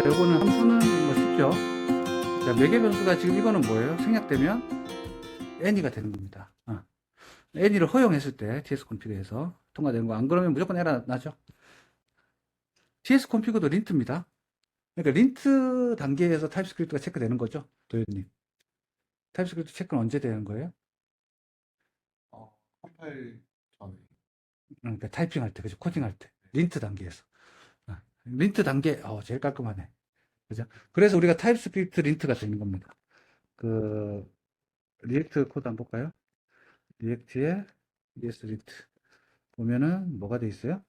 요거는 함수는 뭐 쉽죠. 자, 매개 변수가 지금 이거는 뭐예요? 생략되면 any가 되는 겁니다. any를 허용했을 때 TS 콘피그에서 통과되는 거. 안 그러면 무조건 에러 나죠. TS 콘피그도 린트입니다. 그러니까 린트 단계에서 타입스크립트가 체크되는 거죠. 도현님. 타입스크립트 체크는 언제 되는 거예요? 컴파일 전에. 그러니까 타이핑 할 때, 그죠? 코딩 할 때. 린트 단계에서. 린트 단계, 제일 깔끔하네. 그죠? 그래서 우리가 타입스크립트 린트가 되는 겁니다. 그, 리액트 코드 한번 볼까요? 리액트에 ES 린트. 보면은 뭐가 돼 있어요?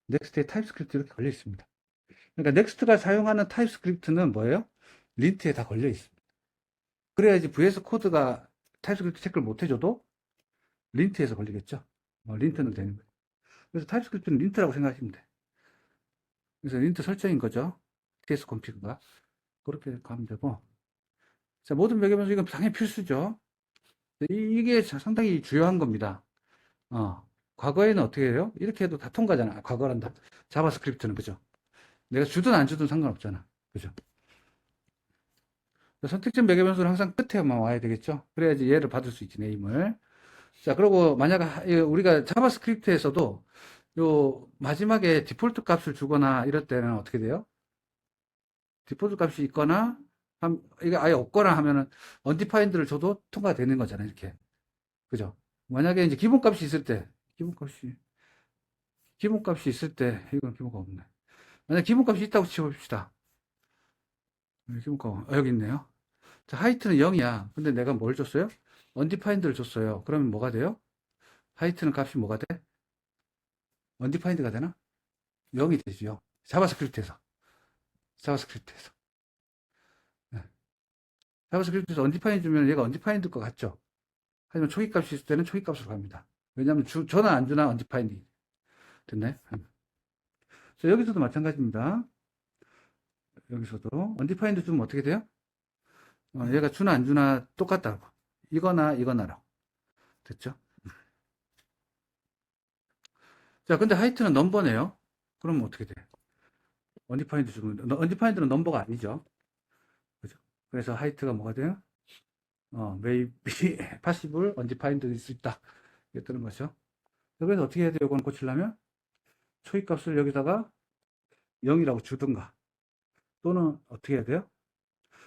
넥스트에 타입스크립트 이렇게 걸려 있습니다. 그러니까 넥스트가 사용하는 타입스크립트는 뭐예요? 린트에 다 걸려 있습니다. 그래야지 VS 코드가 타입스크립트 체크를 못 해줘도 린트에서 걸리겠죠. 린트는 되는 거예요. 그래서 타입스크립트는 린트라고 생각하시면 돼요. 그래서 린트 설정인 거죠. TS 콘피그가. 그렇게 가면 되고. 자, 모든 매개변수 이건 당연히 필수죠. 이게 상당히 중요한 겁니다. 과거에는 어떻게 해요? 이렇게 해도 다 통과잖아. 과거란다. 자바스크립트는, 그죠? 내가 주든 안 주든 상관없잖아. 그죠? 선택적 매개변수는 항상 끝에만 와야 되겠죠? 그래야지 얘를 받을 수 있지, 네임을. 자, 그리고 만약 우리가 자바스크립트에서도 요 마지막에 디폴트 값을 주거나 이럴 때는 어떻게 돼요? 디폴트 값이 있거나 이게 아예 없거나 하면은 undefined를 줘도 통과되는 거잖아요. 이렇게. 그죠? 만약에 이제 기본값이 있을 때 기본값이 있을 때 이건 기본값 없네. 만약 기본값이 있다고 치봅시다. 기본값 여기 있네요. 자, 하이트는 0이야. 근데 내가 뭘 줬어요? undefined를 줬어요. 그러면 뭐가 돼요? 하이트는 값이 뭐가 돼? undefined가 되나? 0이 되죠. 자바스크립트에서. 자바스크립트에서. 네. 자바스크립트에서 undefined 주면 얘가 undefined 것 같죠? 하지만 초기값이 있을 때는 초기값으로 갑니다. 왜냐하면 주나 안 주나 undefined. 됐나요? 자, 여기서도 마찬가지입니다. 여기서도 undefined 주면 어떻게 돼요? 얘가 주나 안 주나 똑같다고. 이거나 이거나라고. 됐죠? 자, 근데 하이트는 넘버네요. 그러면 어떻게 돼? undefined 주면, undefined는 넘버가 아니죠. 그죠? 그래서 하이트가 뭐가 돼요? maybe possible undefined일 수 있다. 이게 뜨는 거죠. 그래서 어떻게 해야 돼요? 이건 고치려면 초기값을 여기다가 0이라고 주든가 또는 어떻게 해야 돼요?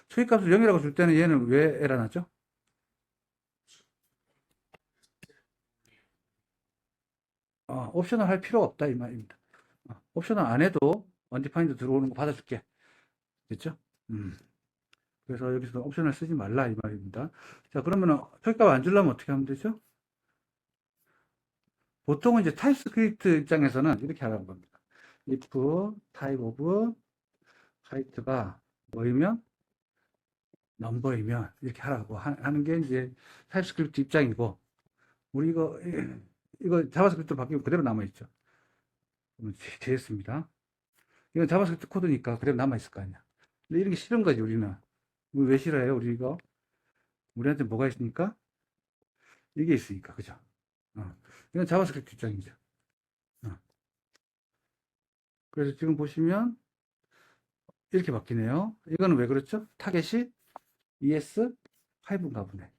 초기값을 0이라고 줄 때는 얘는 왜 에러 나죠? 옵셔널 할 필요가 없다 이 말입니다. 옵셔널 안 해도 undefined 들어오는 거 받아줄게. 됐죠? 그래서 여기서 옵셔널 쓰지 말라 이 말입니다. 자, 그러면은 초기값 안 주려면 어떻게 하면 되죠? 보통은 이제 타입스크립트 입장에서는 이렇게 하라는 겁니다. if type of height가 뭐이면 넘버이면 이렇게 하라고 하는 게 이제 타입스크립트 입장이고, 우리 이거 자바스크립트 바뀌면 그대로 남아있죠. JS입니다. 이건 자바스크립트 코드니까 그대로 남아있을 거 아니야. 근데 이런 게 싫은 거지, 우리는. 왜 싫어해요, 우리 이거? 우리한테 뭐가 있으니까? 이게 있으니까, 그죠? 이건 자바스크립트 입장이죠. 그래서 지금 보시면 이렇게 바뀌네요. 이거는 왜 그렇죠? 타겟이 ES5인가 보네.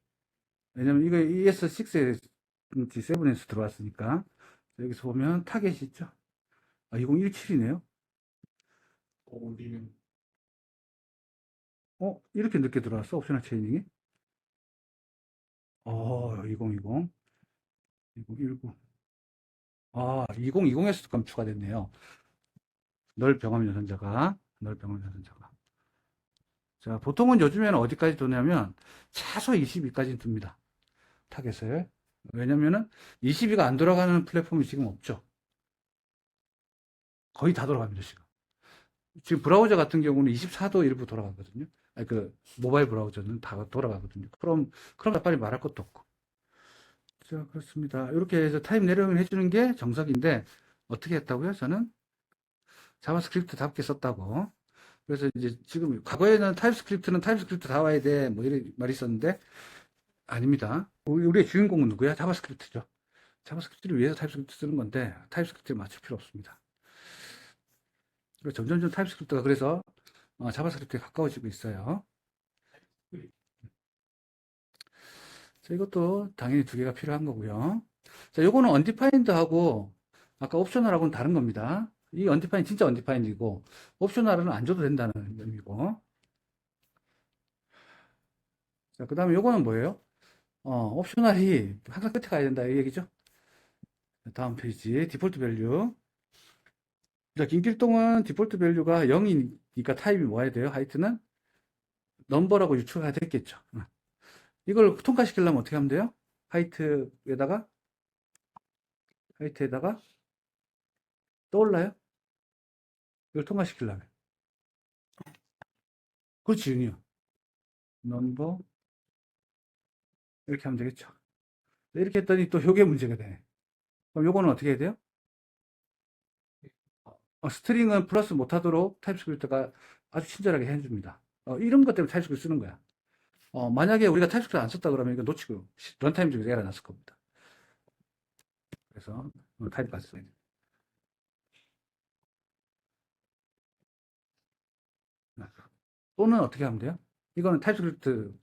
왜냐면 이거 ES6에 7에서 들어왔으니까. 여기서 보면 타겟이 있죠. 2017이네요. 우리는 이렇게 늦게 들어왔어, 옵셔널 체이닝이? 2020, 2019. 2020에서 그럼 추가됐네요. 널 병합 유전자가. 자, 보통은 요즘에는 어디까지 두냐면, 최소 22까지 둡니다. 타겟을. 왜냐면은, 22가 안 돌아가는 플랫폼이 지금 없죠. 거의 다 돌아갑니다, 지금 브라우저 같은 경우는 24도 일부 돌아가거든요. 아니, 모바일 브라우저는 다 돌아가거든요. 그럼 빨리 말할 것도 없고. 자, 그렇습니다. 이렇게 해서 타입 내려응을 해주는 게 정석인데, 어떻게 했다고요? 저는 자바스크립트답게 썼다고. 그래서 이제 지금 과거에는 타입스크립트는 타입스크립트 다 와야 돼. 뭐 이런 말이 있었는데, 아닙니다. 우리의 주인공은 누구야? 자바스크립트죠. 자바스크립트를 위해서 타입스크립트 쓰는 건데, 타입스크립트에 맞출 필요 없습니다. 점점점 타입스크립트가 그래서 자바스크립트에 가까워지고 있어요. 자, 이것도 당연히 두 개가 필요한 거고요. 자, 요거는 undefined하고 아까 옵셔널하고는 다른 겁니다. 이 undefined 진짜 undefined이고 옵셔널은 안 줘도 된다는 의미고. 자, 그 다음에 요거는 뭐예요? 옵셔널이 항상 끝에 가야 된다 이 얘기죠. 다음 페이지 디폴트 밸류. 자, 김길동은 디폴트 밸류가 0이니까 타입이 뭐 해야 돼요? 하이트는 넘버라고 유추가 됐겠죠. 이걸 통과시키려면 어떻게 하면 돼요? 하이트에다가 떠올라요? 이걸 통과시키려면. 그렇지, 윤이요. 넘버 이렇게 하면 되겠죠. 이렇게 했더니 또 요게 문제가 되네. 그럼 요거는 어떻게 해야 돼요? 스트링은 플러스 못하도록 타입스크립트가 아주 친절하게 해줍니다. 이런 것 때문에 타입스크립트 쓰는 거야. 만약에 우리가 타입스크립트 안 썼다 그러면 이거 놓치고 런타임 중에 에러 났을 겁니다. 그래서 타입까지 써야 돼요. 또는 어떻게 하면 돼요? 이거는 타입스크립트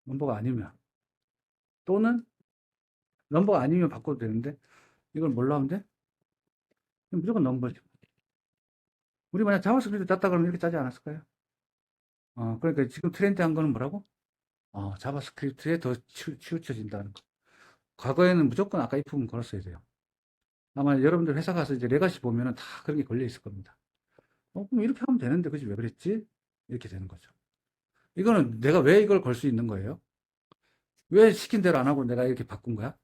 넘버가 아니면 또는 넘버가 아니면 바꿔도 되는데 이걸 뭘로 하면 돼? 무조건 넘버지. 우리 만약 자바스크립트 짰다 그러면 이렇게 짜지 않았을까요? 그러니까 지금 트렌드한 거는 뭐라고? 자바스크립트에 더 치우쳐진다는 거. 과거에는 무조건 아까 if만 걸었어야 돼요. 아마 여러분들 회사 가서 이제 레가시 보면은 다 그런 게 걸려 있을 겁니다. 그럼 이렇게 하면 되는데, 그지? 왜 그랬지? 이렇게 되는 거죠. 이거는 내가 왜 이걸 걸 수 있는 거예요? 왜 시킨 대로 안 하고 내가 이렇게 바꾼 거야?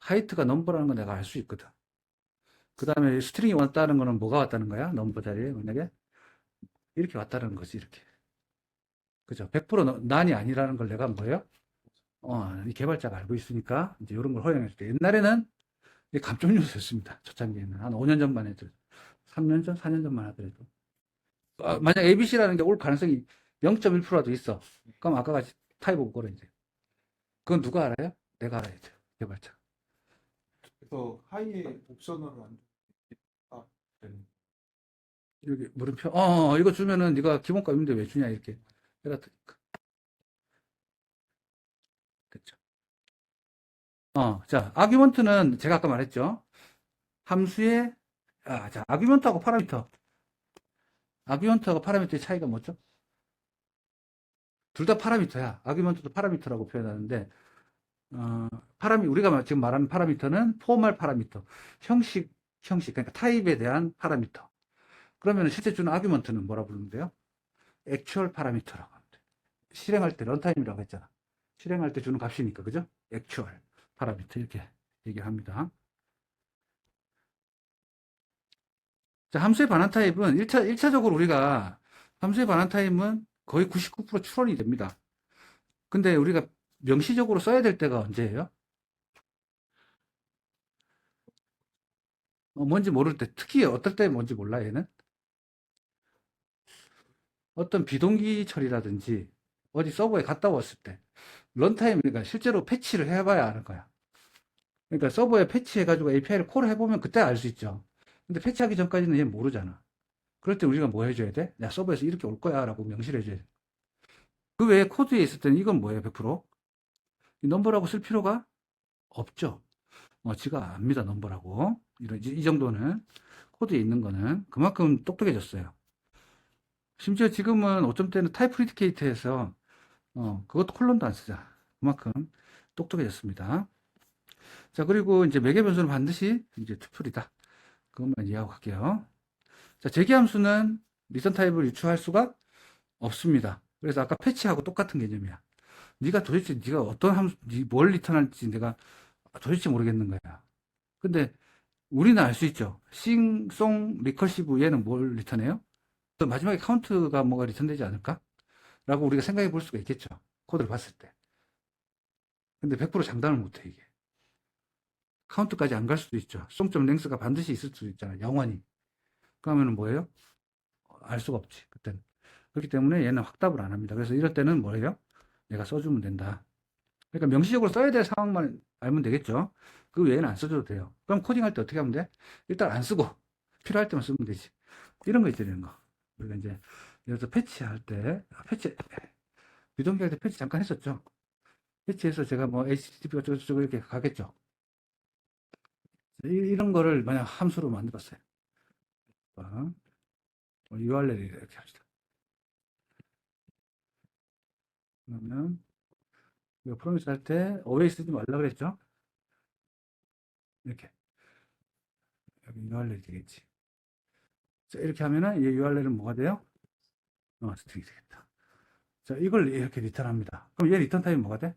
하이트가 넘버라는 거 내가 알 수 있거든. 그 다음에 스트링이 왔다는 거는 뭐가 왔다는 거야? 넘버 자리에 만약에 이렇게 왔다는 거지, 이렇게. 그죠? 100% 난이 아니라는 걸 내가 뭐예요? 이 개발자가 알고 있으니까 이제 이런 걸 허용해 줄게. 옛날에는 감점 요소였습니다. 초창기에는 한 5년 전만 해도 3년 전, 4년 전만 하더라도 만약 ABC라는 게 올 가능성이 0.1%라도 있어. 그럼 아까 같이 타입 오브 걸어 이제. 그건 누가 알아요? 내가 알아야 돼요. 개발자. 그래서 하이에 옵셔널을 안 되는. 여기 물음표. 이거 주면은 네가 기본값인데 왜 주냐 이렇게. 내가 됐죠. 자, 아규먼트는 제가 아까 말했죠. 함수의 자, 아규먼트하고 파라미터. 아규먼트하고 파라미터의 차이가 뭐죠? 둘 다 파라미터야. 아규먼트도 파라미터라고 표현하는데 우리가 지금 말하는 파라미터는 포멀 파라미터. 형식, 그러니까 타입에 대한 파라미터. 그러면 실제 주는 아규먼트는 뭐라 부르면 돼요? 액츄얼 파라미터라고 하면 돼요. 실행할 때 런타임이라고 했잖아. 실행할 때 주는 값이니까, 그죠? 액츄얼 파라미터 이렇게 얘기합니다. 자, 함수의 반환 타입은 1차적으로 우리가 함수의 반환 타입은 거의 99% 추론이 됩니다. 근데 우리가 명시적으로 써야 될 때가 언제예요? 뭔지 모를 때, 특히 어떨 때 뭔지 몰라, 얘는? 어떤 비동기 처리라든지, 어디 서버에 갔다 왔을 때, 런타임, 그러니까 실제로 패치를 해봐야 아는 거야. 그러니까 서버에 패치해가지고 API를 콜을 해보면 그때 알 수 있죠. 근데 패치하기 전까지는 얘 모르잖아. 그럴 때 우리가 뭐 해줘야 돼? 야, 서버에서 이렇게 올 거야. 라고 명시를 해줘야 돼. 그 외에 코드에 있을 때는 이건 뭐예요, 100%? 이 넘버라고 쓸 필요가 없죠. 지가 압니다, 넘버라고. 이 정도는, 코드에 있는 거는 그만큼 똑똑해졌어요. 심지어 지금은 어쩜 때는 타입 프리디케이트에서, 그것도 콜론도 안 쓰자. 그만큼 똑똑해졌습니다. 자, 그리고 이제 매개 변수는 반드시 이제 투플이다. 그것만 이해하고 갈게요. 자, 재기함수는 리턴 타입을 유추할 수가 없습니다. 그래서 아까 패치하고 똑같은 개념이야. 네가 도대체 네가 어떤 함수, 뭘 리턴할지 내가 도대체 모르겠는 거야. 근데 우리는 알 수 있죠. 싱, 송, 리커시브 얘는 뭘 리턴해요? 마지막에 카운트가 뭐가 리턴되지 않을까? 라고 우리가 생각해 볼 수가 있겠죠. 코드를 봤을 때. 근데 100% 장담을 못해, 이게. 카운트까지 안 갈 수도 있죠. 송점 랭스가 반드시 있을 수도 있잖아. 영원히. 그러면 뭐예요? 알 수가 없지. 그때는. 그렇기 때문에 얘는 확답을 안 합니다. 그래서 이럴 때는 뭐예요? 내가 써주면 된다. 그러니까 명시적으로 써야 될 상황만 알면 되겠죠. 그 외에는 안 써줘도 돼요. 그럼 코딩할 때 어떻게 하면 돼? 일단 안 쓰고 필요할 때만 쓰면 되지. 이런 거 있잖아요, 이런 거. 우리가 이제, 예를 들어서 패치할 때, 비동기할 때 패치 잠깐 했었죠. 패치해서 제가 뭐 HTTP가 어쩌고저쩌고 이렇게 가겠죠. 이런 거를 만약 함수로 만들었어요. URL 이렇게 합시다. 그러면, 이거 프로미스 할 때, OA 쓰지 말라 그랬죠? 이렇게. 여기 URL이 되겠지. 자, 이렇게 하면은, 이 URL은 뭐가 돼요? 스트링이 되겠다. 자, 이걸 이렇게 리턴합니다. 그럼 얘 리턴 타입이 뭐가 돼?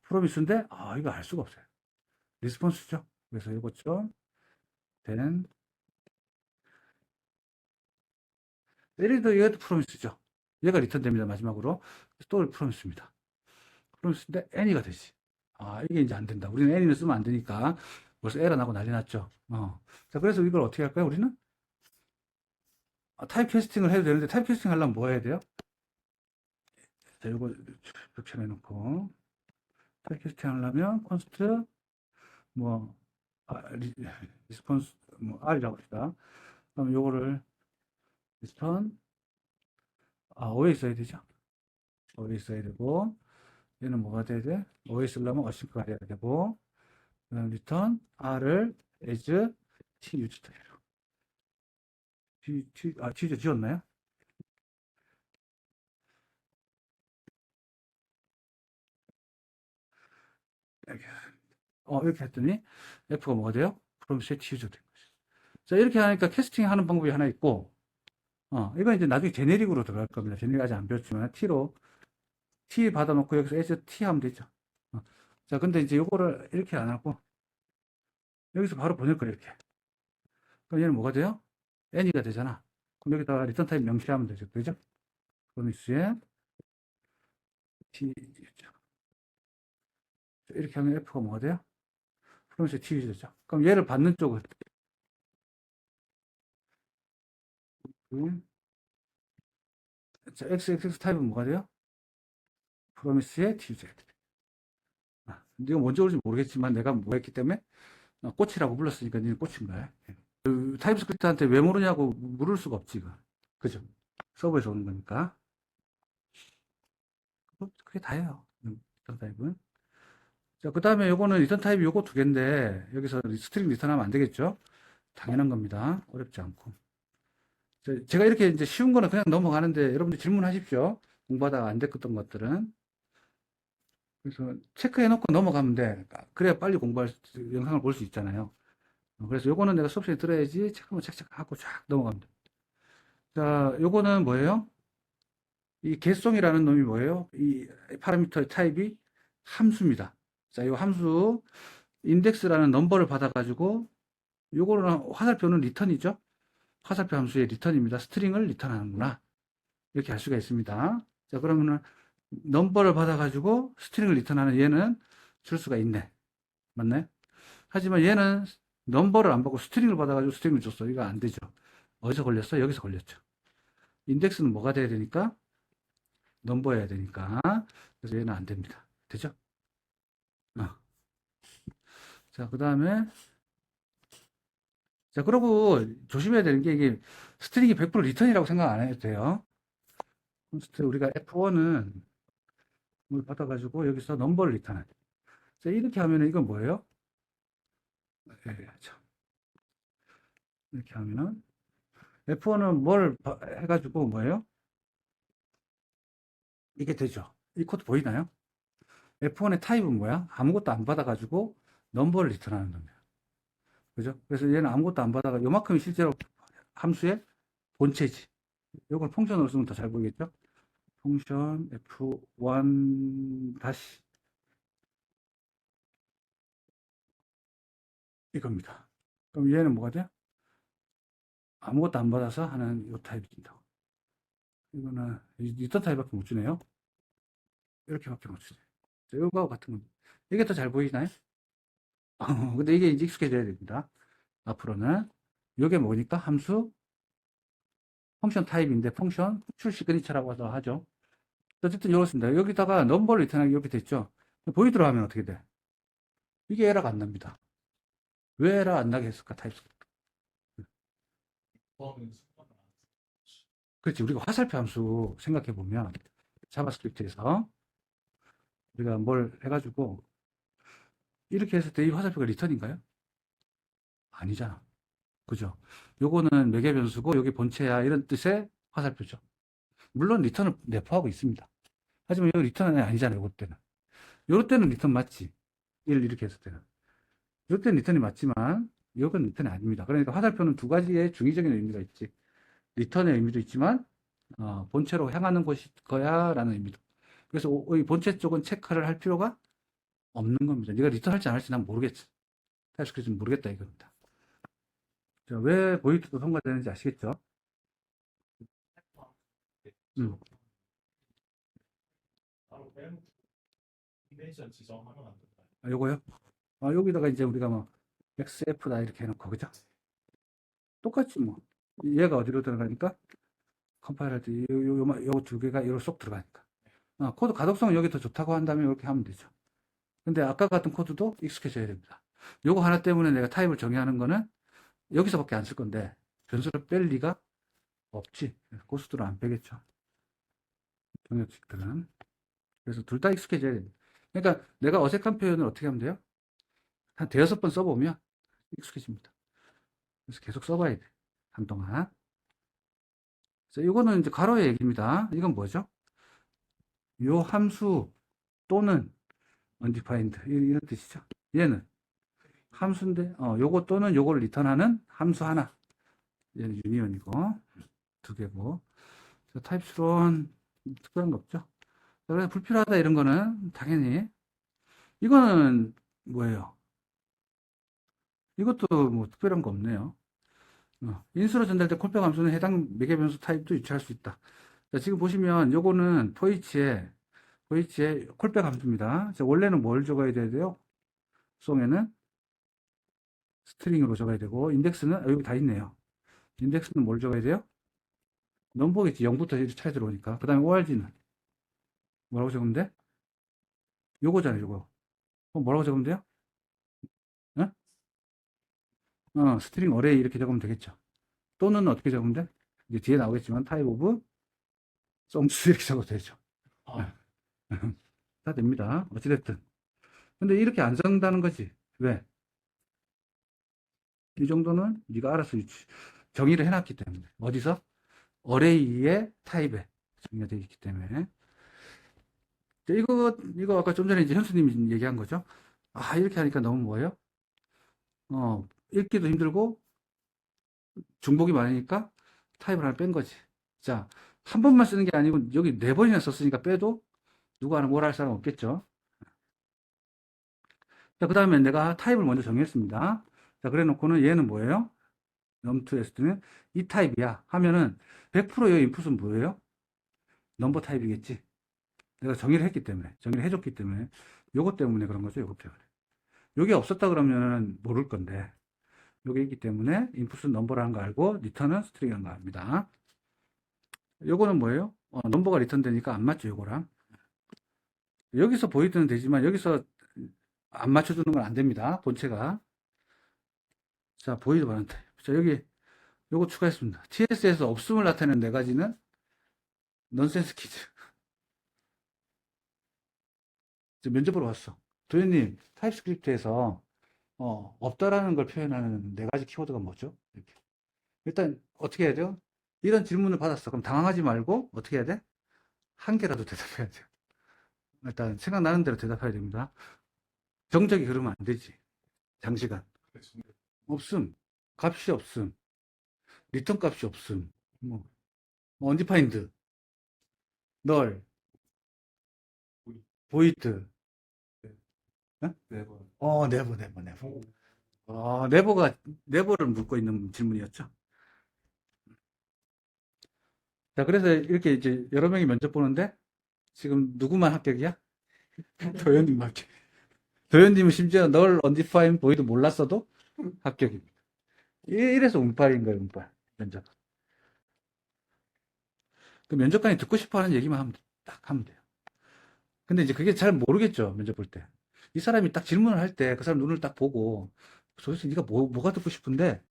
프로미스인데, 이거 알 수가 없어요. 리스폰스죠. 그래서 이거 좀, then, 예를 들어 얘도 프로미스죠. 얘가 리턴 됩니다. 마지막으로. 또 프로미스입니다. 프로미스인데, any가 되지. 이게 이제 안 된다. 우리는 any는 쓰면 안 되니까, 벌써 에러 나고 난리 났죠. 자, 그래서 이걸 어떻게 할까요? 우리는? 타입 캐스팅을 해도 되는데, 타입 캐스팅 하려면 뭐 해야 돼요? 자, 이거 벽쳐내놓고, 타입 캐스팅 하려면, const, 뭐, 리스폰스, 뭐, R이라고 합시다. 그럼 요거를, 리턴, OA 써야 되죠. OA 써야 되고, 얘는 뭐가 돼야 돼? OA 쓰려면 어싱크가 돼야 되고, 그다음 리턴, R을 as T 유즈 타입으로. T죠, 지웠나요? 이렇게, 이렇게 했더니, F가 뭐가 돼요? 프로미스에 T 유저 된 거죠. 자, 이렇게 하니까 캐스팅 하는 방법이 하나 있고, 이건 이제 나중에 제네릭으로 들어갈 겁니다. 제네릭 아직 안 배웠지만, T 받아놓고 여기서 as T 하면 되죠. 자, 근데 이제 요거를 이렇게 안 하고, 여기서 바로 보낼 거예요, 이렇게. 그럼 얘는 뭐가 돼요? any가 되잖아. 그럼 여기다가 리턴 타입 명시하면 되죠. 그죠? 프로미스에 T, 이렇게 하면 F가 뭐가 돼요? 프로미스에 T 되죠. 그럼 얘를 받는 쪽은, 자, XX 타입은 뭐가 돼요? 프로미스에 T 유저. 네가 뭔지 모르지 모르겠지만 내가 뭐 했기 때문에 꽃이라고 불렀으니까 니는 꽃인 거야. 그 타입스크립트한테 왜 모르냐고 물을 수가 없지, 이거. 그죠? 서버에서 오는 거니까. 그게 다예요. 리턴 타입은. 자, 그 다음에 요거는 리턴 타입이 요거 두 개인데, 여기서 스트링 리턴하면 안 되겠죠? 당연한 겁니다. 어렵지 않고. 제가 이렇게 이제 쉬운 거는 그냥 넘어가는데, 여러분들 질문하십시오. 공부하다가 안 됐던 것들은. 그래서 체크해놓고 넘어가면 돼. 그래야 빨리 영상을 볼 수 있잖아요. 그래서 요거는 내가 수업 시간에 들어야지 체크만 착착하고 쫙 넘어갑니다. 자, 요거는 뭐예요? 이 get송이라는 놈이 뭐예요? 이 파라미터 타입이 함수입니다. 자, 이 함수 인덱스라는 넘버를 받아가지고 요거는 화살표는 리턴이죠. 화살표 함수의 리턴입니다. 스트링을 리턴하는구나. 이렇게 할 수가 있습니다. 자, 그러면은 넘버를 받아가지고 스트링을 리턴하는 얘는 줄 수가 있네. 맞나요? 하지만 얘는 넘버를 안 받고 스트링을 받아가지고 스트링을 줬어. 이거 안 되죠. 어디서 걸렸어? 여기서 걸렸죠. 인덱스는 뭐가 돼야 되니까? 넘버여야 되니까. 그래서 얘는 안 됩니다. 되죠? 자, 그 다음에, 자, 그러고 조심해야 되는 게 이게 스트링이 100% 리턴이라고 생각 안 해도 돼요. 우리가 F1은 뭘 받아가지고 여기서 넘버를 리턴하죠. 자, 이렇게 하면은 이건 뭐예요? 이렇게 하면은 F1은 뭘 해가지고 뭐예요? 이게 되죠. 이 코드 보이나요? F1의 타입은 뭐야? 아무것도 안 받아가지고 넘버를 리턴하는 겁니다. 그죠? 그래서 얘는 아무것도 안 받아가 요만큼이 실제로 함수의 본체지. 이걸 펑션으로 쓰면 더 잘 보이겠죠? 펑션 F1 다시 이겁니다. 그럼 얘는 뭐가 돼? 아무것도 안 받아서 하는 이 타입이 된다고. 이거는 리턴 타입밖에 못 주네요. 이렇게밖에 못 주네. 이거하고 같은 겁니다. 이게 더 잘 보이나요? 근데 이게 이제 익숙해져야 됩니다. 앞으로는 이게 뭐니까 함수 펑션 타입인데 펑션 출 시그니처라고 하죠. 어쨌든 이렇습니다. 여기다가 넘버를 리턴하기 이렇게 됐죠. 보이드로 하면 어떻게 돼? 이게 에러가 안 납니다. 왜 에러 안 나게 했을까? 타입스크립트. 포함은 순간 그렇지. 우리가 화살표 함수 생각해 보면 자바스크립트에서 우리가 뭘 해가지고 이렇게 했을 때 이 화살표가 리턴인가요? 아니잖아. 그죠? 요거는 매개 변수고 여기 본체야 이런 뜻의 화살표죠. 물론 리턴을 내포하고 있습니다. 하지만 여기 리턴은 아니잖아요. 요것 때는. 요럴 때는 리턴 맞지. 1 이렇게 했을 때는. 요럴 때는 리턴이 맞지만 요건 리턴이 아닙니다. 그러니까 화살표는 두 가지의 중의적인 의미가 있지. 리턴의 의미도 있지만 본체로 향하는 곳이 거야 라는 의미도. 그래서 이 본체 쪽은 체크를 할 필요가 없는 겁니다. 네가 리턴할지 안 할지 난 모르겠지. 타입스크립트는 모르겠다 이겁니다. 자, 왜 보이드도 통과되는지 아시겠죠? 음. 바로 빼놓고 컨벤션 지정하면 안 된다. 요거요? 여기다가 이제 우리가 뭐 XF다 이렇게 해놓고 그죠? 똑같지 뭐. 얘가 어디로 들어가니까 컴파일할 때 요 두 개가 이로 쏙 들어가니까. 코드 가독성은 여기 더 좋다고 한다면 이렇게 하면 되죠. 근데 아까 같은 코드도 익숙해져야 됩니다. 요거 하나 때문에 내가 타입을 정의하는 거는 여기서밖에 안 쓸 건데 변수를 뺄 리가 없지. 고수들은 안 빼겠죠. 경역식들은. 그래서 둘 다 익숙해져야 됩니다. 그러니까 내가 어색한 표현을 어떻게 하면 돼요? 한 대여섯 번 써보면 익숙해집니다. 그래서 계속 써봐야 돼. 한동안. 자, 이거는 이제 가로의 얘기입니다. 이건 뭐죠? 요 함수 또는 undefined 이런 뜻이죠. 얘는 함수인데 요거 또는 요걸 리턴하는 함수 하나. 얘는 유니온이고 두 개고. 자, 타입스론 특별한 거 없죠. 자, 그래서 불필요하다 이런 거는 당연히 이거는 뭐예요? 이것도 뭐 특별한 거 없네요. 인수로 전달될 콜백 함수는 해당 매개 변수 타입도 유치할 수 있다. 자, 지금 보시면 요거는 포이치의 콜백 함수입니다. 자, 원래는 뭘 적어야 돼요? 송에는 스트링으로 적어야 되고 인덱스는 여기 다 있네요. 인덱스는 뭘 적어야 돼요? 넘버겠지. 0부터 이렇게 차이 들어오니까. 그 다음에 org는 뭐라고 적으면 돼? 요거잖아요. 요거. 그럼 뭐라고 적으면 돼요? 스트링 어레이 이렇게 적으면 되겠죠. 또는 어떻게 적으면 돼? 이제 뒤에 나오겠지만 타입 오브 썸스 이렇게 적어도 되죠. 아, 다 됩니다. 어찌됐든. 근데 이렇게 안 적는다는 거지. 왜? 이 정도는 네가 알아서 정의를 해놨기 때문에. 어디서? 어레이의 타입에 정의가 되어 있기 때문에. 이거 아까 좀 전에 이제 현수님이 얘기한 거죠. 이렇게 하니까 너무 뭐예요? 읽기도 힘들고 중복이 많으니까 타입을 하나 뺀 거지. 자, 한 번만 쓰는 게 아니고 여기 네 번이나 썼으니까 빼도 누가 하는 뭘 할 사람 없겠죠. 자, 그 다음에 내가 타입을 먼저 정했습니다. 자, 그래 놓고는 얘는 뭐예요? num2s는 이 타입이야 하면은 100%의 인풋은 뭐예요? 넘버 타입이겠지. 내가 정의를 했기 때문에, 정의를 해줬기 때문에, 요것 때문에 그런 거죠. 요것 때문에. 요게 없었다 그러면은 모를 건데, 요게 있기 때문에 인풋은 넘버라는 거 알고 리턴은 스트링이라는 거 압니다. 요거는 뭐예요? 넘버가 리턴 되니까 안 맞죠, 요거랑. 여기서 보이드는 되지만 여기서 안 맞춰주는 건 안 됩니다. 본체가. 자, 보이드 반응 타입. 자, 여기 요거 추가했습니다. TS에서 없음을 나타내는 네 가지는 넌센스 퀴즈. 면접 보러 왔어. 도현님, 타입스크립트에서 없다라는 걸 표현하는 네 가지 키워드가 뭐죠? 이렇게. 일단 어떻게 해야 돼요? 이런 질문을 받았어. 그럼 당황하지 말고 어떻게 해야 돼? 한 개라도 대답해야 돼요. 일단 생각나는 대로 대답해야 됩니다. 정적이 그러면 안 되지. 장시간. 없음. 값이 없음. 리턴 값이 없음. 뭐, undefined. 널. void. 네버. never. 네버를 묻고 있는 질문이었죠. 자, 그래서 이렇게 이제 여러 명이 면접 보는데 지금 누구만 합격이야? 도현님 합격. 도현님은 심지어 널 undefined void 몰랐어도 합격입니다. 이래서 운빨인 거예요, 운빨. 면접. 그 면접관이 듣고 싶어 하는 얘기만 딱 하면 돼요. 근데 이제 그게 잘 모르겠죠, 면접 볼 때. 이 사람이 딱 질문을 할 때 그 사람 눈을 딱 보고 도대체 네가 뭐가 듣고 싶은데?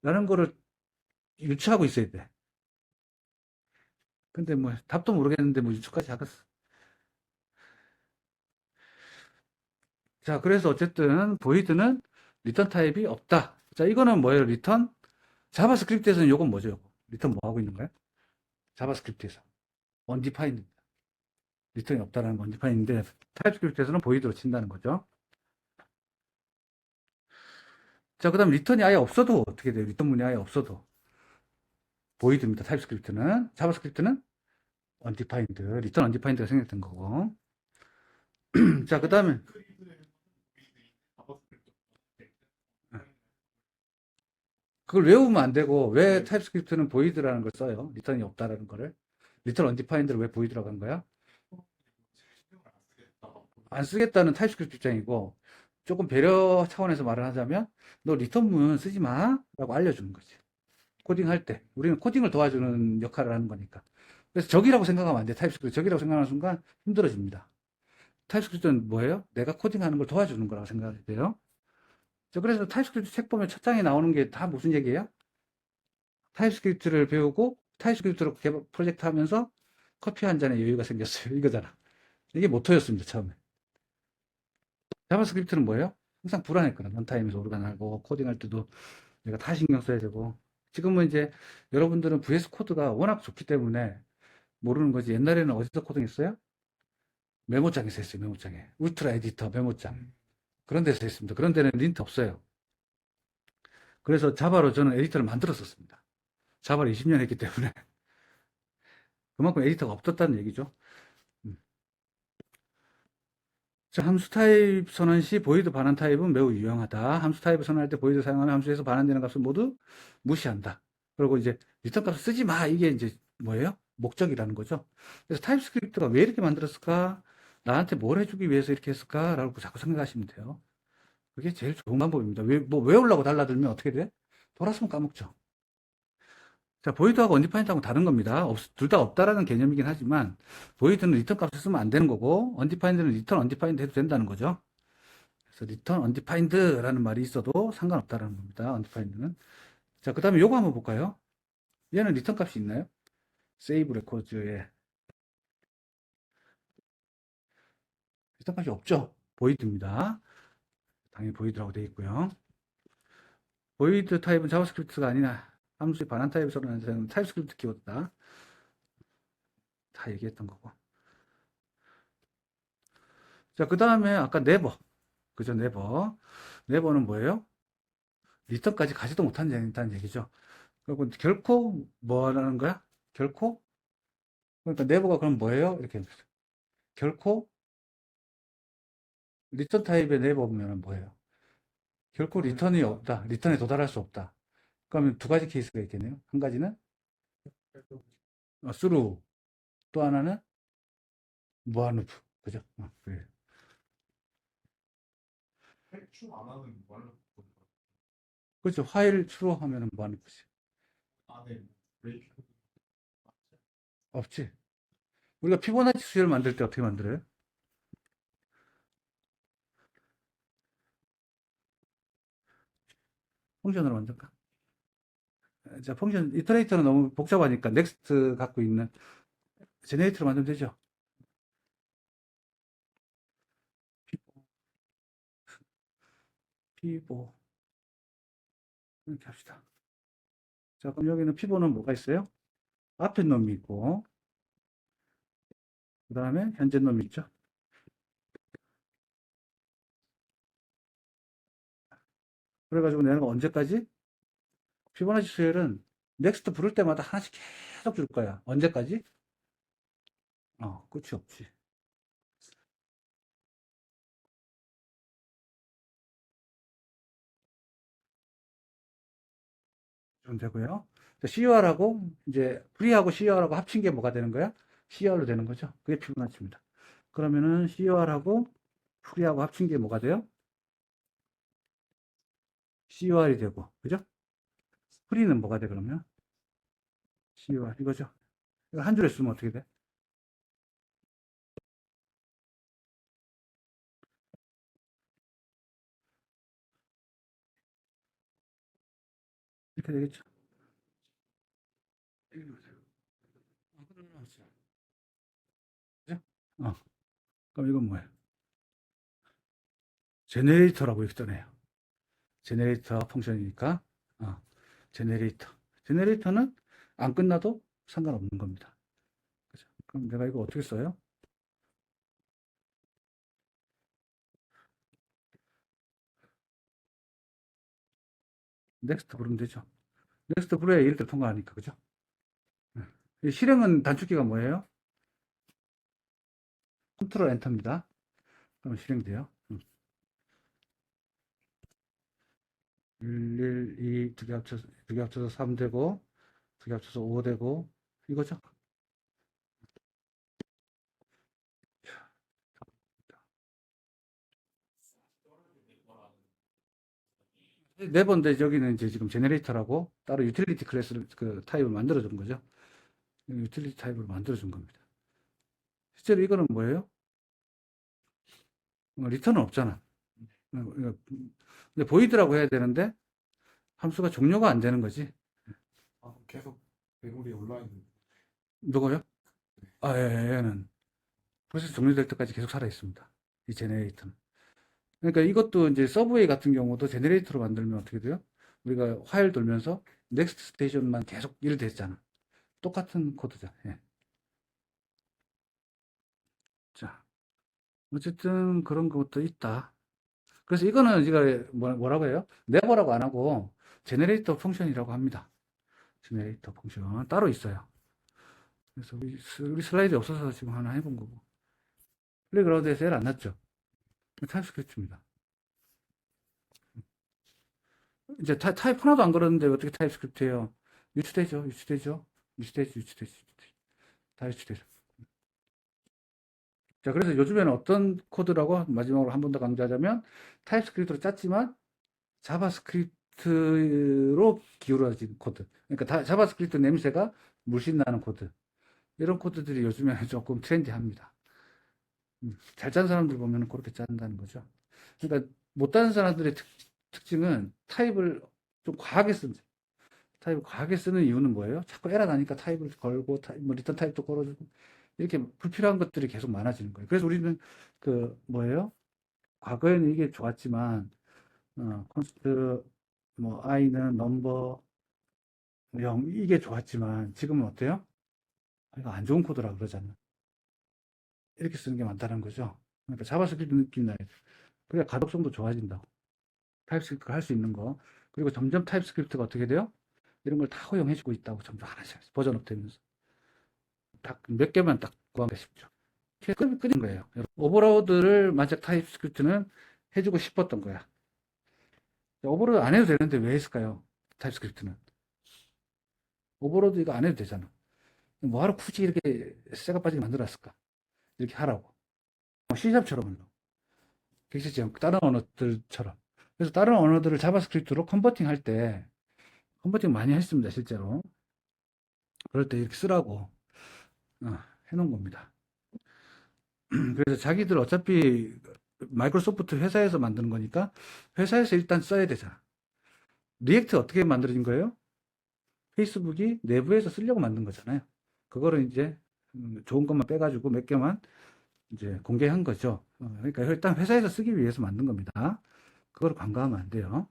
라는 거를 유추하고 있어야 돼. 근데 뭐 답도 모르겠는데 뭐 유추까지 하겠어. 자, 그래서 어쨌든 보이드는 리턴 타입이 없다. 자, 이거는 뭐예요? 리턴? 자바스크립트에서는 요건 뭐죠? 요거? 리턴 뭐 하고 있는 거야? 자바스크립트에서 undefined 리턴이 없다라는 건 undefined인데 타입스크립트에서는 보이드로 친다는 거죠. 자, 그다음 리턴이 아예 없어도 어떻게 돼요? 리턴 문이 아예 없어도 보이드입니다. 타입스크립트는 자바스크립트는 undefined 리턴 undefined가 생략된 거고. 자, 그다음에 그걸 외우면 안 되고 왜 타입스크립트는 보이드라는 걸 써요? 리턴이 없다라는 거를 리턴 undefined를 왜 보이드라고 한 거야? 안 쓰겠다는 타입스크립트 입장이고 조금 배려 차원에서 말을 하자면 너 리턴문 쓰지 마라고 알려주는 거지. 코딩할 때 우리는 코딩을 도와주는 역할을 하는 거니까. 그래서 적이라고 생각하면 안 돼. 타입스크립트 적이라고 생각하는 순간 힘들어집니다. 타입스크립트는 뭐예요? 내가 코딩하는 걸 도와주는 거라고 생각이 돼요. 자, 그래서 타입스크립트 책 보면 첫 장에 나오는 게 다 무슨 얘기예요? 타입스크립트를 배우고 타입스크립트로 프로젝트 하면서 커피 한 잔의 여유가 생겼어요. 이거잖아. 이게 모토였습니다. 처음에. 자바스크립트는 뭐예요? 항상 불안했거든. 런타임에서 오류가 나고 코딩할 때도 내가 다 신경 써야 되고. 지금은 이제 여러분들은 VS 코드가 워낙 좋기 때문에 모르는 거지. 옛날에는 어디서 코딩했어요? 메모장에서 했어요. 메모장에. 울트라 에디터 메모장. 그런 데서 했습니다. 그런 데는 린트 없어요. 그래서 자바로 저는 에디터를 만들었었습니다. 자바를 20년 했기 때문에 그만큼 에디터가 없었다는 얘기죠. 음. 자, 함수 타입 선언 시 보이드 반환 타입은 매우 유용하다. 함수 타입을 선언할 때 보이드 사용하면 함수에서 반환되는 값을 모두 무시한다. 그리고 이제 리턴 값을 쓰지 마. 이게 이제 뭐예요? 목적이라는 거죠. 그래서 타입스크립트가 왜 이렇게 만들었을까? 나한테 뭘 해주기 위해서 이렇게 했을까? 라고 자꾸 생각하시면 돼요. 그게 제일 좋은 방법입니다. 뭐 외우려고 달라들면 어떻게 돼? 돌아서면 까먹죠. 자, 보이드하고 언디파인드하고 다른 겁니다. 둘 다 없다라는 개념이긴 하지만, 보이드는 리턴 값을 쓰면 안 되는 거고, 언디파인드는 리턴 언디파인드 해도 된다는 거죠. 그래서 리턴 언디파인드라는 말이 있어도 상관없다라는 겁니다. 언디파인드는. 자, 그 다음에 요거 한번 볼까요? 얘는 리턴 값이 있나요? 세이브 레코드에 리턴 값이 없죠. 보이드입니다. 당연히 보이드라고 되어 있고요. 보이드 타입은 자바스크립트가 아니라 함수의 반환 타입을 선언하는 타입스크립트 키워드다. 다 얘기했던 거고. 자, 그 다음에 아까 네버. 그죠, 네버. 네버는 뭐예요? 리턴까지 가지도 못한다는 얘기죠. 그리고 결코 뭐 하는 거야? 결코? 그러니까 네버가 그럼 뭐예요? 이렇게 결코 리턴 타입의 네버면 뭐예요? 결코 리턴이 없다. 리턴에 도달할 수 없다. 그러면 두 가지 케이스가 있겠네요. 한 가지는 through, 또 하나는 무한루프. 그죠? 그래. 탈출 안 하는 말로 그렇죠. while true 하면은 무한루프지. 안에 브레이크 없지. 우리가 피보나치 수열을 만들 때 어떻게 만들어요? 펑션으로 만들까? 자, 펑션, 이터레이터는 너무 복잡하니까 넥스트 갖고 있는 제네레이터로 만들면 되죠. 피보. 이렇게 합시다. 자, 그럼 여기는 피보는 뭐가 있어요? 앞에 놈이 있고, 그 다음에 현재 놈이 있죠. 그래가지고 내가 언제까지? 피보나치 수열은 넥스트 부를 때마다 하나씩 계속 줄 거야. 언제까지? 끝이 없지. 좀 되고요. CUR하고 이제 프리하고 CUR하고 합친 게 뭐가 되는 거야? CUR로 되는 거죠. 그게 피보나치입니다. 그러면은 CUR하고 프리하고 합친 게 뭐가 돼요? CUR이 되고, 그죠? 프리는 뭐가 돼, 그러면? CUR, 이거죠. 이거 한 줄에 쓰면 어떻게 돼? 이렇게 되겠죠. 어, 그럼 이건 뭐예요? 제네레이터라고 이렇게 떠내요. 제네레이터 펑션이니까, 어, 제네레이터. 제네레이터는 안 끝나도 상관없는 겁니다. 그죠? 그럼 내가 이거 어떻게 써요? 넥스트 부르면 되죠. 넥스트 부르야 이렇게 통과하니까, 그죠? 이 실행은 단축키가 뭐예요? 컨트롤 엔터입니다. 그럼 실행돼요. 1, 2, 두 개 합쳐서 3 되고, 두 개 합쳐서 5 되고, 이거죠? 네 번째 여기는 이제 지금 제네레이터라고 따로 유틸리티 클래스를 그 타입을 만들어 준 거죠. 유틸리티 타입을 만들어 준 겁니다. 실제로 이거는 뭐예요? 리턴은 없잖아. 근데 보이드라고 해야 되는데 함수가 종료가 안 되는 거지. 아, 계속 메모리에 올라있는. 누구요? 아, 예, 예, 얘는 프로세스 종료될 때까지 계속 살아 있습니다. 이 제네레이터는. 그러니까 이것도 이제 서브웨이 같은 경우도 제네레이터로 만들면 어떻게 돼요? 우리가 화일 돌면서 넥스트 스테이션만 계속 일 됐잖아. 똑같은 코드죠. 예. 자, 어쨌든 그런 것도 있다. 그래서 이거는 우리가 뭐라고 해요? 네버라고 안 하고 제네레이터 펑션이라고 합니다. 제네레이터 펑션 따로 있어요. 그래서 우리 슬라이드 없어서 지금 하나 해본 거고. 플레이그라운드에서 에러 안 났죠? 타입스크립트입니다. 이제 타입 하나도 안 걸었는데 어떻게 타입스크립트예요? 유추되죠, 유추되죠, 유추되죠, 유추되죠, 다 유추되죠. 자, 그래서 요즘에는 어떤 코드라고 마지막으로 한 번 더 강조하자면 타입스크립트로 짰지만 자바스크립트로 기울어진 코드. 그러니까 자바스크립트 냄새가 물씬 나는 코드. 이런 코드들이 요즘에 조금 트렌디합니다. 잘 짠 사람들 보면 그렇게 짠다는 거죠. 그러니까 못 짜는 사람들의 특징은 타입을 좀 과하게 쓴다. 타입을 과하게 쓰는 이유는 뭐예요? 자꾸 에러 나니까 타입을 걸고, 뭐 리턴 타입도 걸어주고, 이렇게 불필요한 것들이 계속 많아지는 거예요. 그래서 우리는 그, 뭐예요? 과거에는 이게 좋았지만, 콘스트, 뭐, i는 넘버 0, 이게 좋았지만, 지금은 어때요? 이거 안 좋은 코드라 그러잖아요. 이렇게 쓰는 게 많다는 거죠. 그러니까 자바스크립트 느낌 나요. 그래야 가독성도 좋아진다고. 타입스크립트가 할 수 있는 거. 그리고 점점 타입스크립트가 어떻게 돼요? 이런 걸 다 허용해주고 있다고 점점 하나씩 버전업 되면서. 딱 몇 개만 딱 구하기가 쉽죠. 끝인 거예요. 오버로드를 만약 타입스크립트는 해주고 싶었던 거야. 오버로드 안 해도 되는데 왜 했을까요? 타입스크립트는. 오버로드 이거 안 해도 되잖아. 뭐하러 굳이 이렇게 쇠가 빠지게 만들었을까? 이렇게 하라고. C샵처럼요. 객실지형 다른 언어들처럼. 그래서 다른 언어들을 자바스크립트로 컨버팅 할 때, 컨버팅 많이 했습니다, 실제로. 그럴 때 이렇게 쓰라고 해놓은 겁니다. 그래서 자기들 어차피 마이크로소프트 회사에서 만드는 거니까 회사에서 일단 써야 되잖아. 리액트 어떻게 만들어진 거예요? 페이스북이 내부에서 쓰려고 만든 거잖아요. 그거를 이제 좋은 것만 빼가지고 몇 개만 이제 공개한 거죠. 그러니까 일단 회사에서 쓰기 위해서 만든 겁니다. 그걸 간과하면 안 돼요.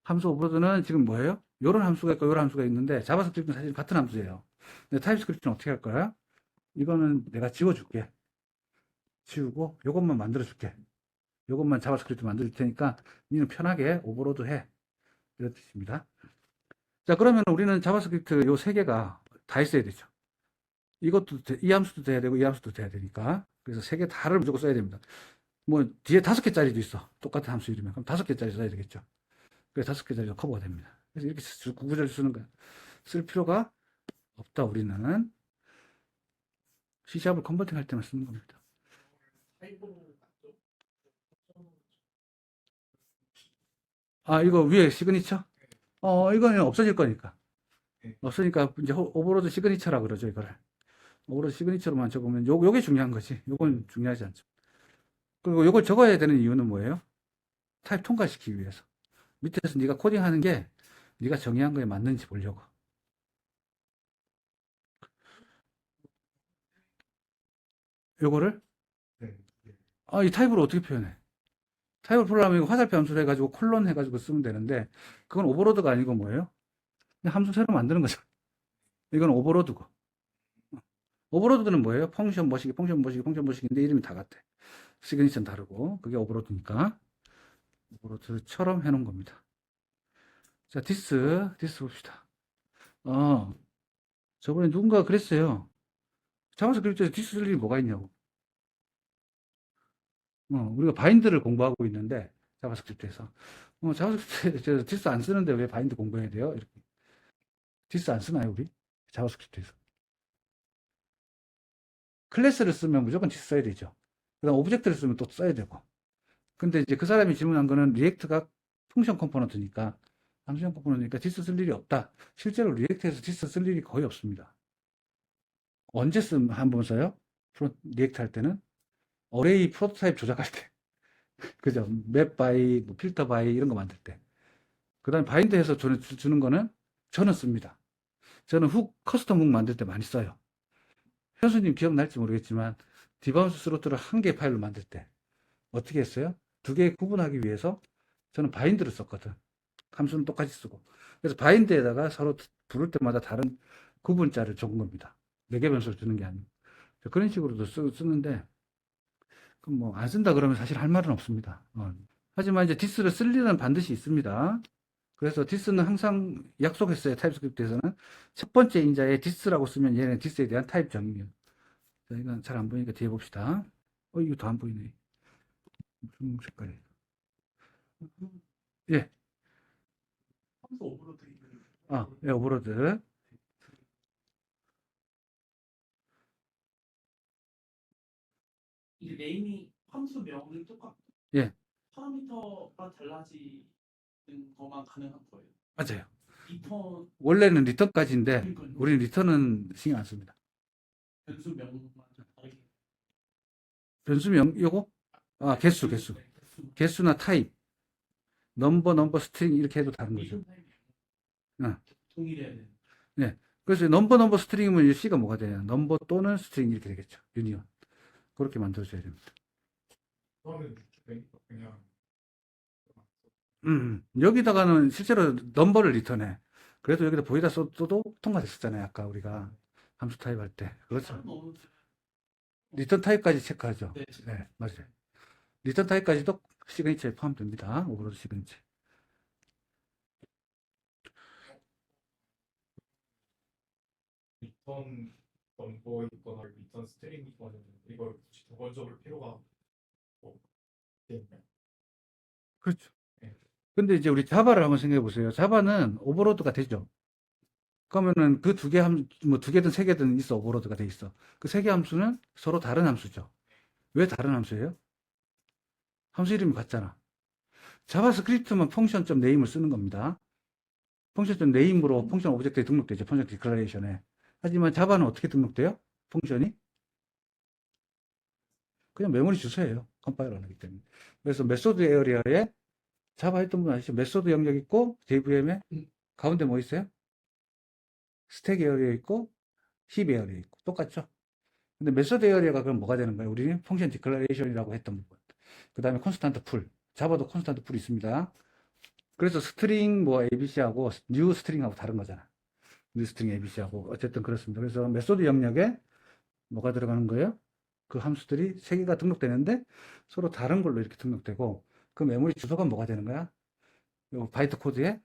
함수 오버로드는 지금 뭐예요? 요런 함수가 있고 요런 함수가 있는데 자바스크립트는 사실 같은 함수예요. 근데 타입스크립트는 어떻게 할 거야? 이거는 내가 지워줄게. 지우고 요것만 만들어 줄게. 요것만 자바스크립트 만들 테니까 니는 편하게 오버로드 해. 이런 뜻입니다. 자, 그러면 우리는 자바스크립트 요 세 개가 다 있어야 되죠. 이것도 이 함수도 돼야 되고 이 함수도 돼야 되니까. 그래서 세 개 다를 무조건 써야 됩니다. 뭐 뒤에 5개짜리도 있어. 똑같은 함수 이름에. 그럼 5개짜리 써야 되겠죠. 그래서 5개짜리도 커버가 됩니다. 그래서 이렇게 구구절 쓰는 거야. 쓸 필요가 없다. 우리는 C샵을 컨버팅 할 때만 쓰는 겁니다. 타입으로 맞죠? 아, 이거 위에 시그니처? 이거는 없어질 거니까. 없으니까 이제 오버로드 시그니처라 그러죠, 이거를. 오버로드 시그니처로만 적으면 요게 중요한 거지. 요건 중요하지 않죠. 그리고 요걸 적어야 되는 이유는 뭐예요? 타입 통과시키기 위해서. 밑에서 네가 코딩하는 게 네가 정의한 거에 맞는지 보려고. 요거를 네. 네. 이 타입으로 어떻게 표현해? 타입을 풀려면 이거 화살표 함수를 해가지고 콜론 해가지고 쓰면 되는데 그건 오버로드가 아니고 뭐예요? 그냥 함수 새로 만드는 거죠. 이건 오버로드고. 오버로드는 뭐예요? 펑션 뭐시기, 펑션 뭐시기, 펑션 뭐시기인데 이름이 다 같아. 시그니처는 다르고 그게 오버로드니까 오버로드처럼 해놓은 겁니다. 자, 디스 봅시다. 저번에 누군가 그랬어요. 자바스크립트에서 디스 쓸 일이 뭐가 있냐고. 우리가 바인드를 공부하고 있는데 자바스크립트에서 자바스크립트에서 디스 안 쓰는데 왜 바인드 공부해야 돼요? 이렇게. 디스 안 쓰나요, 우리? 자바스크립트에서. 클래스를 쓰면 무조건 디스 써야 되죠. 그다음 오브젝트를 쓰면 또 써야 되고. 근데 이제 그 사람이 질문한 거는 리액트가 펑션 컴포넌트니까 함수형 컴포넌트니까 디스 쓸 일이 없다. 실제로 리액트에서 디스 쓸 일이 거의 없습니다. 언제 한번 써요? 리액트 할 때는 어레이 프로토타입 조작할 때. 그죠? 맵 바이, 뭐 필터 바이 이런 거 만들 때. 그 다음에 바인드해서 주는 거는 저는 씁니다. 저는 커스텀 훅 만들 때 많이 써요. 현수님 기억날지 모르겠지만 디바운스 스로트를 한 개의 파일로 만들 때 어떻게 했어요? 두 개 구분하기 위해서 저는 바인드를 썼거든. 함수는 똑같이 쓰고. 그래서 바인드에다가 서로 부를 때마다 다른 구분자를 적은 겁니다. 네 개 변수를 주는 게 아니고. 그런 식으로도 쓰는데 그럼 뭐 안 쓴다 그러면 사실 할 말은 없습니다. 하지만 이제 디스를 쓸 일은 반드시 있습니다. 그래서 디스는 항상 약속했어요. 타입스크립트에서는 첫 번째 인자에 디스라고 쓰면 얘는 디스에 대한 타입 정의예요. 자, 이건 잘 안 보이니까 뒤에 봅시다. 이거 더 안 보이네. 무슨 색깔이? 예, 함수 오버로드 있는 예, 오버로드. 이 네임이 함수명이 똑같고 예, 파라미터가 달라지는 것만 가능한 거예요. 맞아요. 리턴 원래는 리턴까지인데 그러니까요. 우리는 리턴은 신경 안 씁니다. 변수명만 다르게 변수명 요거? 개수. 네, 개수. 개수나 타입, 넘버, 스트링 이렇게 해도 다른 거죠. 어. 동일해야 돼. 네. 그래서 넘버, 스트링이면 이 C가 뭐가 되냐? 넘버 또는 스트링 이렇게 되겠죠. 유니온. 그렇게 만들어줘야 됩니다. 그러면 그냥 여기다가는 실제로 넘버를 리턴해. 그래도 여기다 보이다 써도 통과됐었잖아요. 아까 우리가 함수 타입 할 때. 그렇죠. 리턴 타입까지 체크하죠. 네. 네, 맞아요. 리턴 타입까지도 시그니처에 포함됩니다. 오버로드 시그니처. 리턴 넘버에 있거나 리턴 스트링이 있거나 이걸 굳이 두 번 적을 필요가 없겠네요. 그렇죠. 네. 근데 이제 우리 자바를 한번 생각해 보세요. 자바는 오버로드가 되죠. 그러면은 그 뭐 두 개든 세 개든 있어. 오버로드가 돼 있어. 그 세 개 함수는 서로 다른 함수죠. 왜 다른 함수예요? 함수 이름이 같잖아. 자바스크립트만 펑션.name을 네임을 쓰는 겁니다. 펑션.name으로 펑션 오브젝트에 등록되죠. 펑션 디클러레이션에. 하지만 자바는 어떻게 등록돼요? 펑션이? 그냥 메모리 주소예요. 컴파일러 하기 때문에. 그래서 메소드 에어리어에 자바 했던 분 아시죠? 메소드 영역 있고 JVM에 가운데 뭐 있어요? 스택 에어리어 있고 힙 에어리어 있고 똑같죠? 근데 메소드 에어리어가 그럼 뭐가 되는 거예요? 우리는 펑션 디클러레이션이라고 했던 부분. 그 다음에 콘스탄트 풀. 자바도 콘스탄트 풀이 있습니다. 그래서 스트링 뭐 ABC하고 뉴 스트링하고 다른 거잖아. 뉴 스트링 ABC하고 어쨌든 그렇습니다. 그래서 메소드 영역에 뭐가 들어가는 거예요? 그 함수들이 세 개가 등록되는데 서로 다른 걸로 이렇게 등록되고 그 메모리 주소가 뭐가 되는 거야? 요 바이트 코드에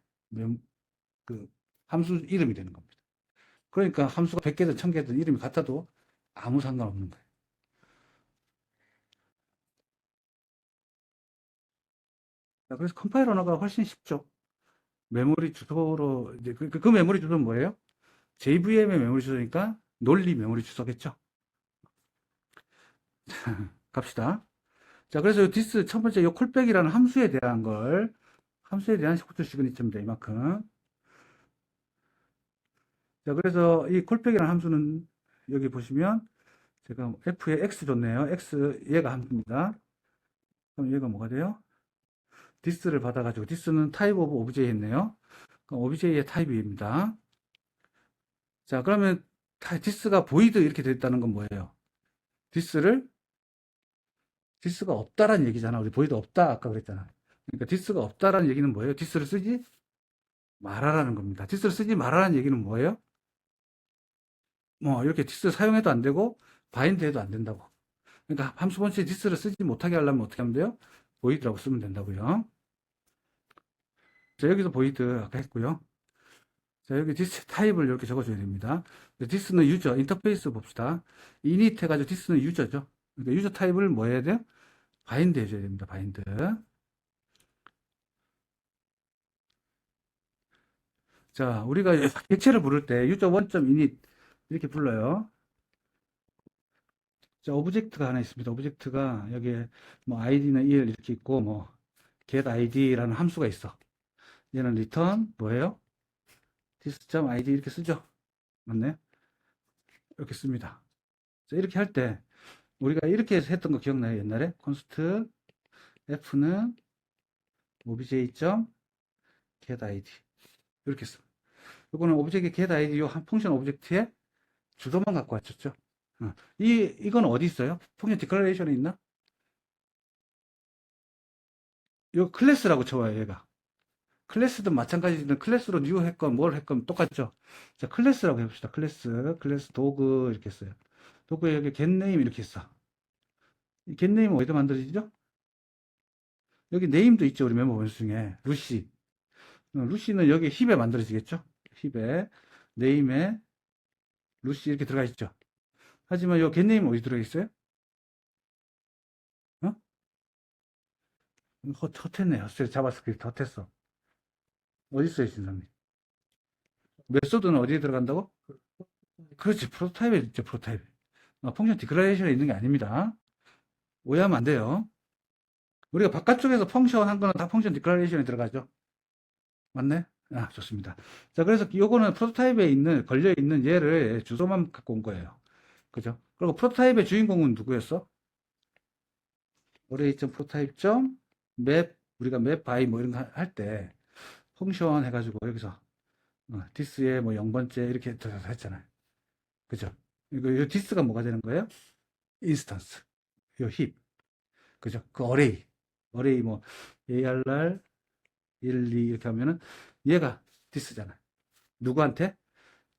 그 함수 이름이 되는 겁니다. 그러니까 함수가 100개든 1000개든 이름이 같아도 아무 상관없는 거예요. 그래서 컴파일 언어가 훨씬 쉽죠. 메모리 주소로 이제 그 메모리 주소는 뭐예요? JVM의 메모리 주소니까 논리 메모리 주소겠죠. 갑시다. 자, 그래서 디스 첫 번째 요 콜백이라는 함수에 대한 호출 시그니처입니다. 이만큼. 자, 그래서 이 콜백이라는 함수는 여기 보시면 제가 F에 X 줬네요. X 얘가 함수입니다. 그럼 얘가 뭐가 돼요? 디스를 받아가지고 디스는 타입 오브 오브제이 했네요. 그럼 오브제이의 타입입니다. 자, 그러면 디스가 보이드 이렇게 됐다는 건 뭐예요? 디스가 없다라는 얘기잖아. 우리 보이드 없다 아까 그랬잖아. 그러니까 디스가 없다라는 얘기는 뭐예요? 디스를 쓰지 말아라는 겁니다. 디스를 쓰지 말아라는 얘기는 뭐예요? 뭐 이렇게 디스 사용해도 안 되고 바인드 해도 안 된다고. 그러니까 함수 본체에 디스를 쓰지 못하게 하려면 어떻게 하면 돼요? 보이드라고 쓰면 된다고요. 자, 여기서 보이드 아까 했고요. 자, 여기 디스 타입을 이렇게 적어줘야 됩니다. 디스는 유저, 인터페이스 봅시다. 이닛 해가지고 디스는 유저죠. 그러니까 유저 타입을 뭐 해야 돼요? 바인드 해줘야 됩니다. 바인드. 자, 우리가 객체를 부를 때 유저 원점 이닛 이렇게 불러요. 자, 오브젝트가 하나 있습니다. 오브젝트가 여기에 뭐 id는 1 이렇게 있고 뭐 get id라는 함수가 있어. 얘는 return 뭐예요? this.id 이렇게 쓰죠. 맞나요? 이렇게 씁니다. 자, 이렇게 할 때 우리가 이렇게 해서 했던 거 기억나요? 옛날에 const f는 obj.get id 이렇게 써. 이거는 오브젝트 get id 요 한 펑션 오브젝트에 주소만 갖고 왔었죠. 이건 어디 있어요? 펑션 디클러레이션에 있나? 요 클래스라고 쳐와요, 얘가. 클래스도 마찬가지는 클래스로 뉴 했건 뭘 했건 똑같죠. 자, 클래스라고 해봅시다. 클래스 도구 이렇게 써요. 도구에 여기 getName 이렇게 있어. 이 getName은 어디서 만들어지죠? 여기 네임도 있죠. 우리 멤버 원수 중에. 루시. 루시는 여기 힙에 만들어지겠죠? 힙에. 네임에 루시 이렇게 들어가 있죠. 하지만 요 getName은 어디 들어가 있어요? 어? 헛했네. 자바스크립트 헛했어. 어디 있어요, 진사님? 메소드는 어디에 들어간다고? 그렇지. 프로토타입에 있죠, 프로토타입. 펑션 디클레레이션에 있는 게 아닙니다. 오해하면 안 돼요. 우리가 바깥쪽에서 펑션 한 거는 다 펑션 디클레레이션에 들어가죠. 맞네? 아, 좋습니다. 자, 그래서 요거는 프로토타입에 있는, 걸려있는 얘를 주소만 갖고 온 거예요. 그죠? 그리고 프로토타입의 주인공은 누구였어? array.prototype.map, 우리가 map by 뭐 이런 거 할 때, 펑션 해가지고 여기서, this에 뭐 0번째 이렇게 들어서 했잖아요. 그죠? 이 this가 뭐가 되는 거예요? 인스턴스. 요 힙. 그죠? 그 어레이 뭐 ARR 1, 2 이렇게 하면은 얘가 this잖아. 누구한테?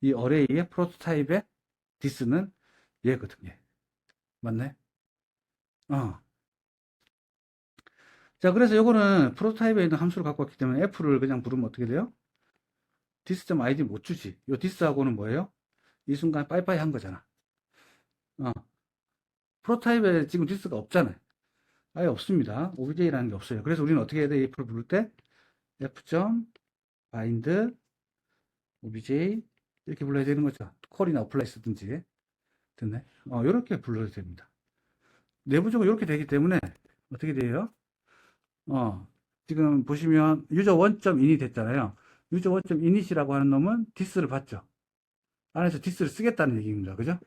이 어레이의 프로토타입의 this는 얘거든, 얘. 맞네? 어. 자, 그래서 요거는 프로토타입에 있는 함수를 갖고 왔기 때문에 f를 그냥 부르면 어떻게 돼요? this.id 못 주지. 요 this하고는 뭐예요? 이 순간 빠이빠이 한 거잖아. 프로토타입에 지금 this가 없잖아요. 아예 없습니다. obj라는 게 없어요. 그래서 우리는 어떻게 해야 돼? f를 부를 때 f.bind obj 이렇게 불러야 되는 거죠. 콜이나 어플라이 쓰든지. 됐네. 이렇게 불러도 됩니다. 내부적으로 이렇게 되기 때문에 어떻게 돼요? 지금 보시면 유저 원점 in이 됐잖아요. 유저 원점 init이라고 하는 놈은 this를 받죠. 안에서 this를 쓰겠다는 얘기입니다. 그죠?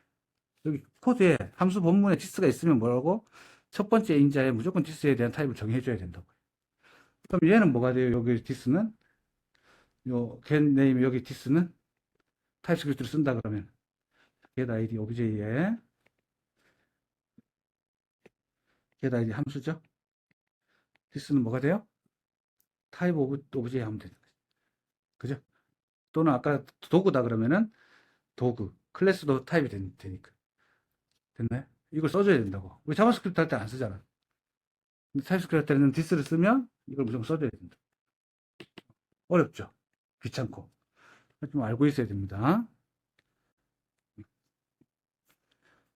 여기 코드에 함수 본문에 this가 있으면 뭐라고? 첫 번째 인자에 무조건 this에 대한 타입을 정해줘야 된다고. 그럼 얘는 뭐가 돼요? 여기 this는 요 getName 여기 this는 타입스크립트를 쓴다 그러면 getID obj에 getID 함수죠. this는 뭐가 돼요? 타입 오브제 하면 되는 거죠. 그죠? 또는 아까 도구다 그러면은 도구 클래스도 타입이 되니까 됐나요? 이걸 써줘야 된다고. 우리 자바스크립트 할 때 안 쓰잖아. 근데 타입스크립트 할 때는 this를 쓰면 이걸 무조건 써줘야 된다. 어렵죠? 귀찮고 좀 알고 있어야 됩니다.